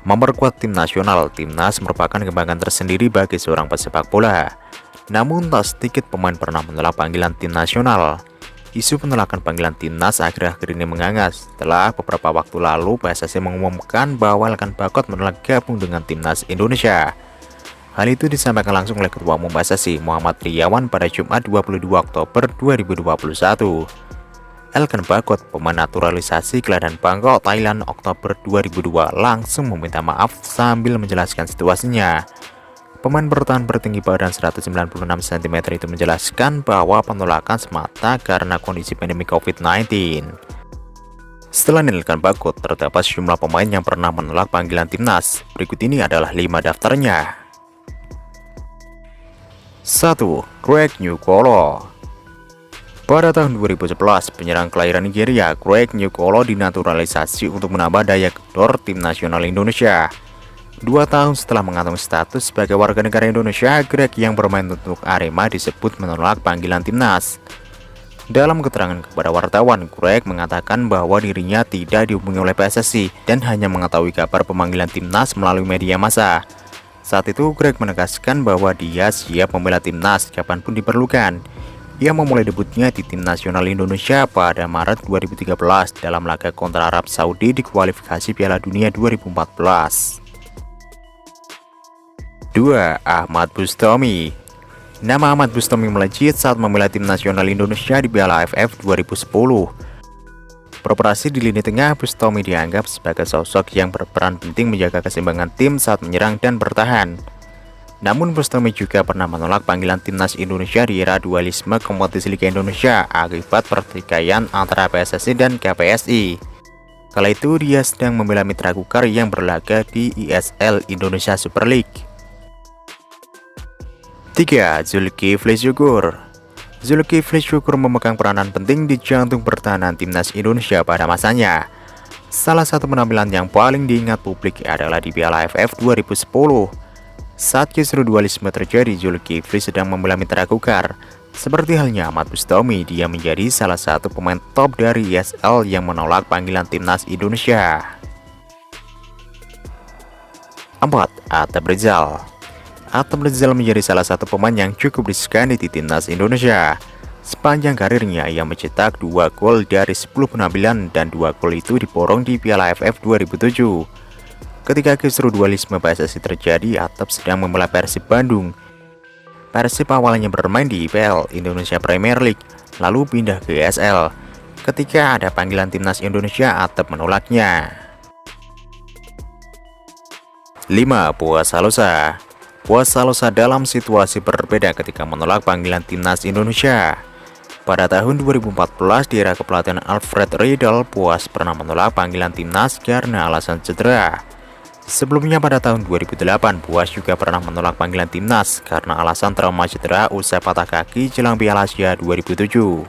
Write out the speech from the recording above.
Memperkuat tim nasional, timnas merupakan kebanggaan tersendiri bagi seorang pesepak bola. Namun tak sedikit pemain pernah menolak panggilan tim nasional. Isu penolakan panggilan timnas akhir-akhir ini menghangat setelah beberapa waktu lalu PSSI mengumumkan bahwa Elkan Bagot menolak gabung dengan timnas Indonesia. Hal itu disampaikan langsung oleh Ketua Umum PSSI Muhammad Riyawan pada Jumat 22 Oktober 2021. Elkan Bagot, pemain naturalisasi kelahiran Bangkok, Thailand, Oktober 2002, langsung meminta maaf sambil menjelaskan situasinya. Pemain bertahan bertinggi badan 196 cm itu menjelaskan bahwa penolakan semata karena kondisi pandemi COVID-19. Setelah Elkan Bagot, terdapat sejumlah pemain yang pernah menolak panggilan timnas. Berikut ini adalah 5 daftarnya. 1. Craig Nyukolo. Pada tahun 2011, penyerang kelahiran Nigeria, Craig Nyukolo dinaturalisasi untuk menambah daya gedor tim nasional Indonesia. 2 tahun setelah mengantongi status sebagai warga negara Indonesia, Craig yang bermain untuk Arema disebut menolak panggilan timnas. Dalam keterangan kepada wartawan, Craig mengatakan bahwa dirinya tidak dihubungi oleh PSSI dan hanya mengetahui kabar pemanggilan timnas melalui media massa. Saat itu, Craig menegaskan bahwa dia siap membela timnas kapanpun diperlukan. Ia memulai debutnya di tim nasional Indonesia pada Maret 2013 dalam laga kontra Arab Saudi di kualifikasi Piala Dunia 2014. 2. Ahmad Bustami. Nama Ahmad Bustami melejit saat membela tim nasional Indonesia di Piala AFF 2010. Beroperasi di lini tengah, Bustami dianggap sebagai sosok yang berperan penting menjaga keseimbangan tim saat menyerang dan bertahan. Namun Bustami juga pernah menolak panggilan timnas Indonesia di era dualisme kompetisi Liga Indonesia akibat pertikaian antara PSSI dan KPSI. Kala itu dia sedang membela Mitra Kukar yang berlaga di ISL Indonesia Super League. 3. Zulkifli Syukur. Zulkifli Syukur memegang peranan penting di jantung pertahanan timnas Indonesia pada masanya. Salah satu penampilan yang paling diingat publik adalah di Piala AFF 2010. Saat kisru dualisme terjadi, Zulkifli sedang membela Mitra Kukar. Seperti halnya Ahmad Bustami, dia menjadi salah satu pemain top dari ISL yang menolak panggilan timnas Indonesia. 4. Atep Rizal. Atep Rizal menjadi salah satu pemain yang cukup disegani di timnas Indonesia. Sepanjang karirnya, ia mencetak 2 gol dari 10 penampilan dan 2 gol itu diborong di Piala AFF 2007. Ketika kisru dualisme PSSI terjadi, Atep sedang membela Persib Bandung. Persib awalnya bermain di IPL, Indonesia Premier League, lalu pindah ke ISL. Ketika ada panggilan timnas Indonesia, Atep menolaknya. 5. Buas Salosa. Buas Salosa dalam situasi berbeda ketika menolak panggilan timnas Indonesia. Pada tahun 2014 di era kepelatihan Alfred Riedel, Buas pernah menolak panggilan timnas karena alasan cedera. Sebelumnya pada tahun 2008, Buas juga pernah menolak panggilan timnas karena alasan trauma cedera usai patah kaki jelang Piala Asia 2007.